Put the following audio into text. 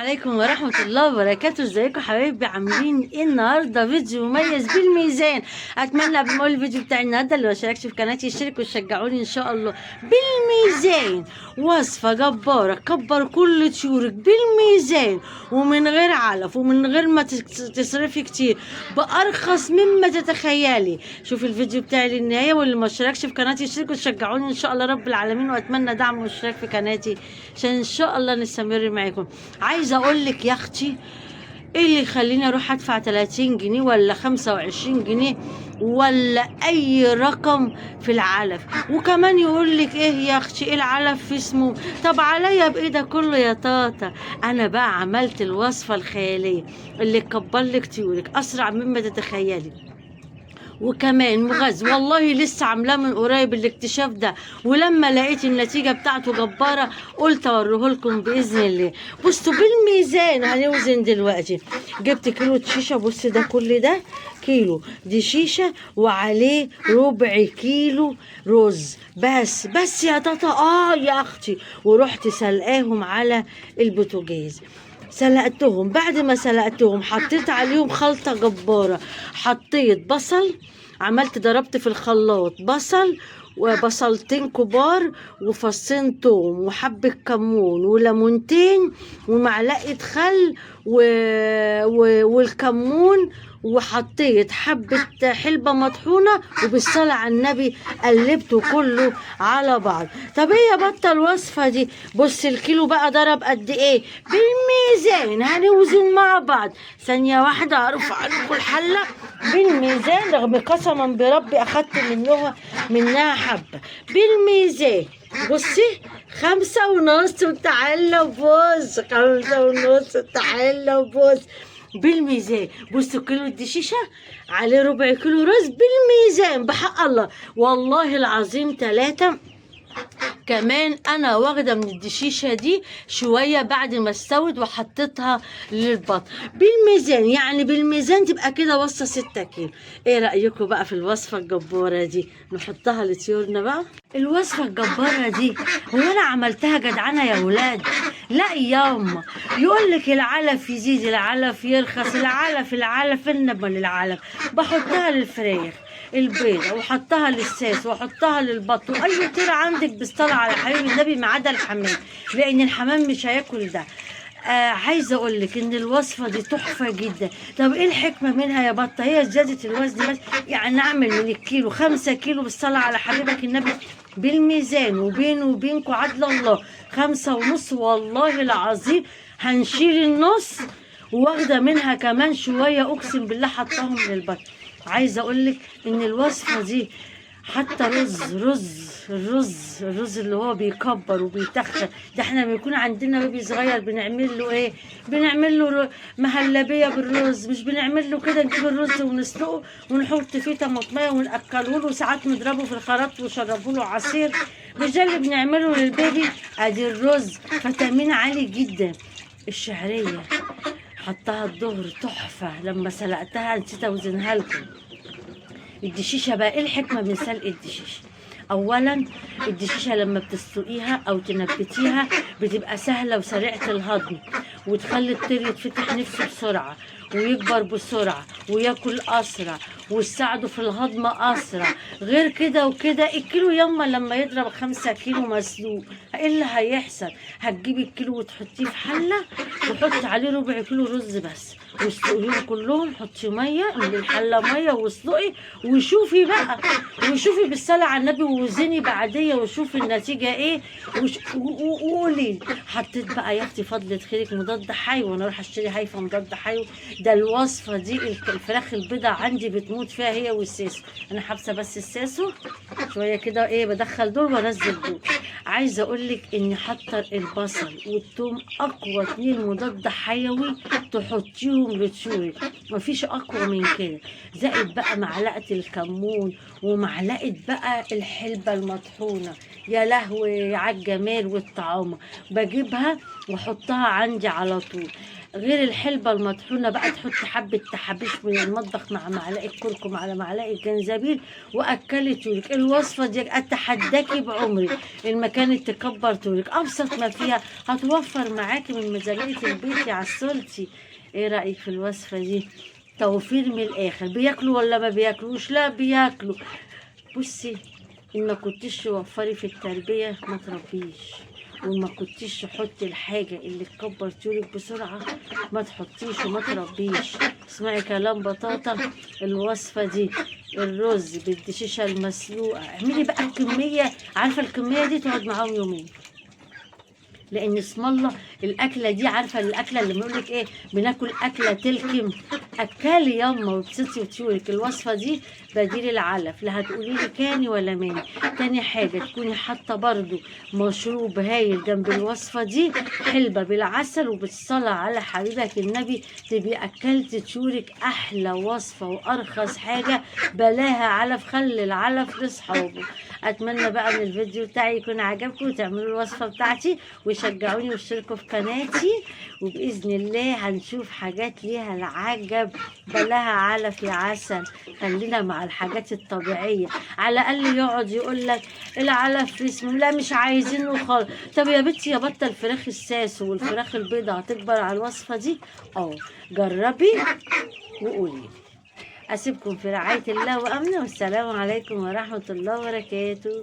عليكم ورحمة الله وبركاته. ازيكم حبايبي؟ عاملين ايه النهارده؟ فيديو مميز بالميزان. اتمنى قبل ما اقول الفيديو بتاع النهارده اللي ما شاركش في قناتي يشترك وتشجعوني ان شاء الله. بالميزان وصفة جبارة كبر كل طيورك بالميزان ومن غير علف ومن غير ما تصرفي كتير، بارخص مما تتخيلي. شوفي الفيديو بتاعي للنهاية، واللي ما اشتركش في قناتي يشترك وتشجعوني ان شاء الله رب العالمين. واتمنى دعم واشتراك في قناتي عشان ان شاء الله نستمر معاكم. عايزه اقول لك يا اختي، ايه اللي يخليني اروح ادفع 30 جنيه ولا 25 جنيه ولا اي رقم في العلف؟ وكمان يقول لك ايه يا اختي، ايه العلف في اسمه؟ طب عليا بايه ده كله يا طاطا؟ انا بقى عملت الوصفه الخياليه اللي تكبر لك طيورك اسرع مما تتخيلي، وكمان مغذي. والله لسه عاملاه من قريب الاكتشاف ده، ولما لقيت النتيجه بتاعته جباره قلت اوريه لكم باذن الله. بصوا بالميزان هنوزن دلوقتي. جبت كيلو شيشه، بص ده كل ده كيلو دي شيشه، وعليه ربع كيلو رز. بس يا طاطا يا اختي، ورحت سلقاهم على البوتاجاز. سلقتهم، بعد ما سلقتهم حطيت عليهم خلطة جبارة. حطيت بصل، ضربت في الخلاط بصل وبصلتين كبار وفصين توم وحبة كمون وليمونتين ومعلقة خل والكمون، وحطيت حبة حلبة مطحونة، وبالصلاة على النبي قلبته كله على بعض. طب ايه يا بطة الوصفة دي؟ بص الكيلو بقى ضرب قد ايه بالميزان، هنوزن مع بعض. ثانية واحدة ارفع لكم الحلة بالميزان، رغم قسما بربي اخدت منها حبة بالميزان. بصي 5.5 وتعالى وبص، 5.5 وتعالى وبص بالميزان. بصوا كيلو الدشيشة عليه ربع كيلو رز بالميزان، بحق الله والله العظيم 3. كمان انا واخده من الدشيشه دي شويه بعد ما استوت وحطيتها للبط بالميزان، يعني بالميزان تبقى كده وصفه 6 كيلو. ايه رايكم بقى في الوصفه الجباره دي؟ نحطها لطيورنا بقى. الوصفه الجباره دي هو انا عملتها جدعانه يا ولاد؟ لا ياما، يقول لك العلف يزيد العلف يرخص، العلف انما للعلف. بحطها للفراخ البيضة وحطها للساس وحطها للبط واي طير عندك بالصلاة على حبيب النبي ما عدا الحمام، لان الحمام مش هياكل ده. عايزه اقول لك ان الوصفه دي تحفه جدا. طب ايه الحكمه منها يا بطه؟ هي زياده الوزن بس، يعني نعمل من الكيلو 5 كيلو بالصلاه على حبيبك النبي بالميزان، وبينه وبينكم عدل الله 5.5. والله العظيم هنشيل النص، واخده منها كمان شويه اقسم بالله حطاهم للبط. عايزه اقول لك ان الوصفه دي حتى الرز اللي هو بيكبر وبيتخن ده، احنا لما يكون عندنا بيبي صغير بنعمل له ايه؟ بنعمل له مهلبيه بالرز، مش بنعمل له كده. نجيب الرز ونسلقه ونحط فيه طماطميه وناكله له، ساعات نضربه في الخلاط ونشربه له عصير. مش ده اللي بنعمله للبيبي؟ ادي الرز فيتامين عالي جدا. الشعريه حطها الظهر تحفه، لما سلقتها نسيت اوزنها لكم. الدشيشه بقى، ايه الحكمه من سلق الدشيشه؟ اولا الدشيشه لما بتسلقيها او تنبتيها بتبقى سهله وسريعه الهضم، وتخلي الطير يتفتح نفسه بسرعه ويكبر بسرعه وياكل اسرع وتساعده في الهضم اسرع. غير كده وكده الكيلو يما لما يضرب 5 كيلو مسلوق، ايه اللي هيحصل؟ هتجيبي الكيلو وتحطيه في حله وحطي عليه ربع كيلو رز بس واسلقيهم كلهم. حطي ميه من الحله، ميه واسلقي وشوفي بقى، وشوفي بالصلاه على النبي ووزني بعديه وشوفي النتيجه ايه وقولي. حطيت بقى يا اختي فضلة خيرك مضاد حيوي، وانا اروح اشتري هيفا مضاد حيوي؟ ده الوصفه دي الفراخ البيضه عندي بتموت فيها هي والساسو. انا حابسه بس الساسو شويه كده، ايه بدخل دول وانزل دول. عايزه اقول لك اني حاطه البصل والثوم اقوى 2 مضاد حيوي تحطيهم لطيورك، مفيش اقوى من كده. زائد بقى معلقه الكمون ومعلقه بقى الحلبه المطحونه. يا لهوي على الجمال والطعامه. بجيبها واحطها عندي على طول. غير الحلبة المطحونة بقى تحط حبة تحابيش من المطبخ مع معلقة كركم على معلقة جنزبيل وأكلت طولك. الوصفة دي أتحداكي بعمري إن ما كانت تكبر طولك. أبسط ما فيها هتوفر معاكي من ميزانية البيت يا عسولتي. إيه رأيك في الوصفة دي؟ توفير من الآخر. بياكلوا ولا ما بياكلوش؟ لا بياكلوا. بصي، إن ما كنتيش توفري في التربية ما تربيش، وما كنتيش تحطي الحاجة اللي تكبر طولك بسرعة ما تحطيش وما تربيش. اسمعي كلام بطاطا. الوصفة دي الرز بالدشيشة المسلوقة، اعملي بقى الكمية، عارفة الكمية دي تقعد معاهم يومين، لان اسم الله الاكله دي، عارفه الاكله اللي بنقولك ايه، بناكل اكله تلكم. اكلي ياما وبسطي وطيورك. الوصفه دي بديل العلف، لا هتقولي لي كاني ولا ماني. تاني حاجه تكوني حاطه برضو مشروب هايل جنب الوصفه دي، حلبه بالعسل وبالصلاه على حبيبك النبي، تبقي اكلتي طيورك. احلى وصفه وارخص حاجه، بلاها علف، خلي العلف لاصحابه. اتمنى بقى ان الفيديو بتاعي يكون عجبكم وتعملوا الوصفه بتاعتي وشجعوني واشتركوا في قناتي، وباذن الله هنشوف حاجات ليها العجب. بلاها علف يا عسل، خلينا مع الحاجات الطبيعيه. على الاقل يقعد يقول لك العلف في اسمه، لا مش عايزينه خالص. طب يا بنتي يا بطه، الفراخ الساسو والفراخ البيضاء هتكبر على الوصفه دي؟ جربي وقولي. أسيبكم في رعاية الله وأمنه، والسلام عليكم ورحمة الله وبركاته.